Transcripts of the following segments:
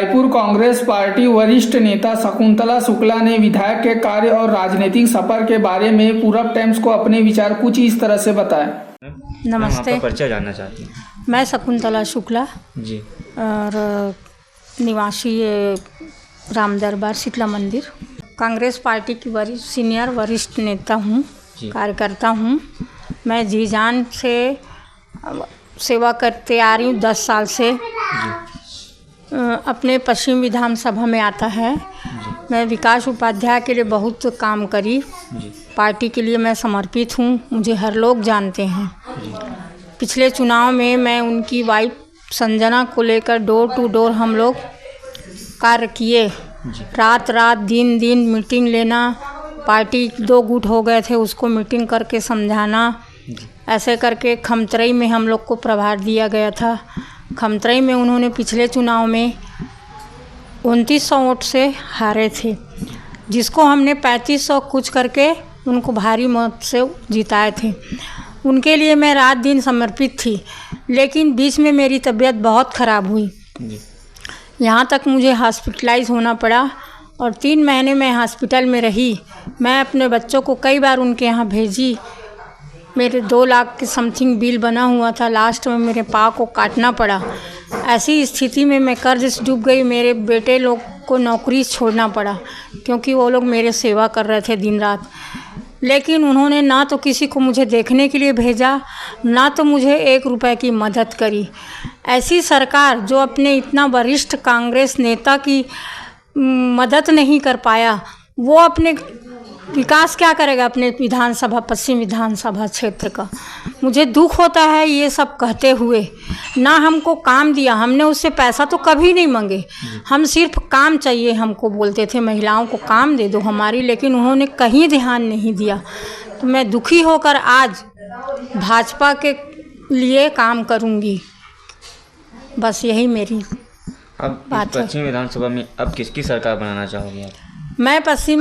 Raipur Congress party वरिष्ठ नेता शकुंतला शुक्ला ने विधायक के कार्य और राजनीतिक सफर के बारे में पूरब टाइम्स को अपने विचार कुछ इस तरह से बताए। नमस्ते, परिचय जानना चाहती हूँ। मैं शकुंतला शुक्ला जी। और निवासी राम दरबार शीतला मंदिर, कांग्रेस पार्टी की सीनियर वरिष्ठ नेता हूँ, कार्यकर्ता हूँ। मैं जी जान से सेवा करते आ रही हूँ 10 साल से। अपने पश्चिम विधानसभा में आता है। मैं विकास उपाध्याय के लिए बहुत काम करी। पार्टी के लिए मैं समर्पित हूँ, मुझे हर लोग जानते हैं। पिछले चुनाव में मैं उनकी वाइफ संजना को लेकर डोर टू डोर हम लोग कार्य किए। रात रात दिन दिन मीटिंग लेना, पार्टी 2 गुट हो गए थे उसको मीटिंग करके समझाना। ऐसे करके खमतरई में हम लोग को प्रभार दिया गया था। खमतरई में उन्होंने पिछले चुनाव में 2900 वोट से हारे थे, जिसको हमने 3500 कुछ करके उनको भारी मत से जिताए थे। उनके लिए मैं रात दिन समर्पित थी, लेकिन बीच में मेरी तबीयत बहुत ख़राब हुई। यहाँ तक मुझे हॉस्पिटलाइज होना पड़ा और 3 महीने मैं हॉस्पिटल में रही। मैं अपने बच्चों को कई बार उनके यहाँ भेजी। मेरे 2 लाख के समथिंग बिल बना हुआ था, लास्ट में मेरे पाँव को काटना पड़ा। ऐसी स्थिति में मैं कर्ज से डूब गई। मेरे बेटे लोग को नौकरी छोड़ना पड़ा क्योंकि वो लोग मेरे सेवा कर रहे थे दिन रात। लेकिन उन्होंने ना तो किसी को मुझे देखने के लिए भेजा, ना तो मुझे 1 रुपए की मदद करी। ऐसी सरकार जो अपने इतना वरिष्ठ कांग्रेस नेता की मदद नहीं कर पाया, वो अपने विकास क्या करेगा अपने विधानसभा, पश्चिम विधानसभा क्षेत्र का। मुझे दुख होता है ये सब कहते हुए। ना हमको काम दिया, हमने उससे पैसा तो कभी नहीं मांगे, हम सिर्फ काम चाहिए हमको बोलते थे, महिलाओं को काम दे दो हमारी, लेकिन उन्होंने कहीं ध्यान नहीं दिया। तो मैं दुखी होकर आज भाजपा के लिए काम करूँगी, बस यही मेरी बात है। पश्चिम विधानसभा में अब किसकी सरकार बनाना चाहोगे आप? मैं पश्चिम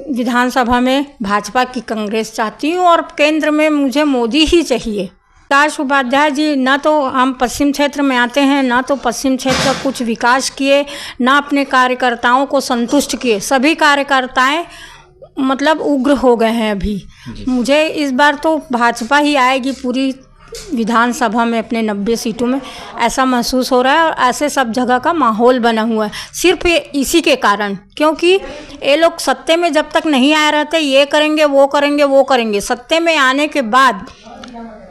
विधानसभा में भाजपा की कांग्रेस चाहती हूँ और केंद्र में मुझे मोदी ही चाहिए। विकास उपाध्याय जी ना तो हम पश्चिम क्षेत्र में आते हैं, ना तो पश्चिम क्षेत्र का कुछ विकास किए, ना अपने कार्यकर्ताओं को संतुष्ट किए। सभी कार्यकर्ताएं मतलब उग्र हो गए हैं अभी। मुझे इस बार तो भाजपा ही आएगी पूरी विधानसभा में, अपने 90 सीटों में, ऐसा महसूस हो रहा है। और ऐसे सब जगह का माहौल बना हुआ है सिर्फ ये इसी के कारण, क्योंकि ये लोग सत्ते में जब तक नहीं आए रहते ये करेंगे वो करेंगे वो करेंगे। सत्ते में आने के बाद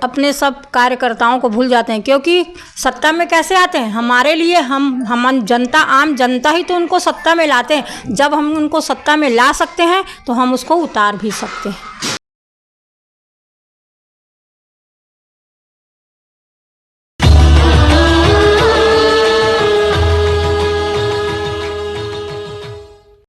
अपने सब कार्यकर्ताओं को भूल जाते हैं, क्योंकि सत्ता में कैसे आते हैं, हमारे लिए हम जनता, आम जनता ही तो उनको सत्ता में लाते हैं। जब हम उनको सत्ता में ला सकते हैं तो हम उसको उतार भी सकते हैं।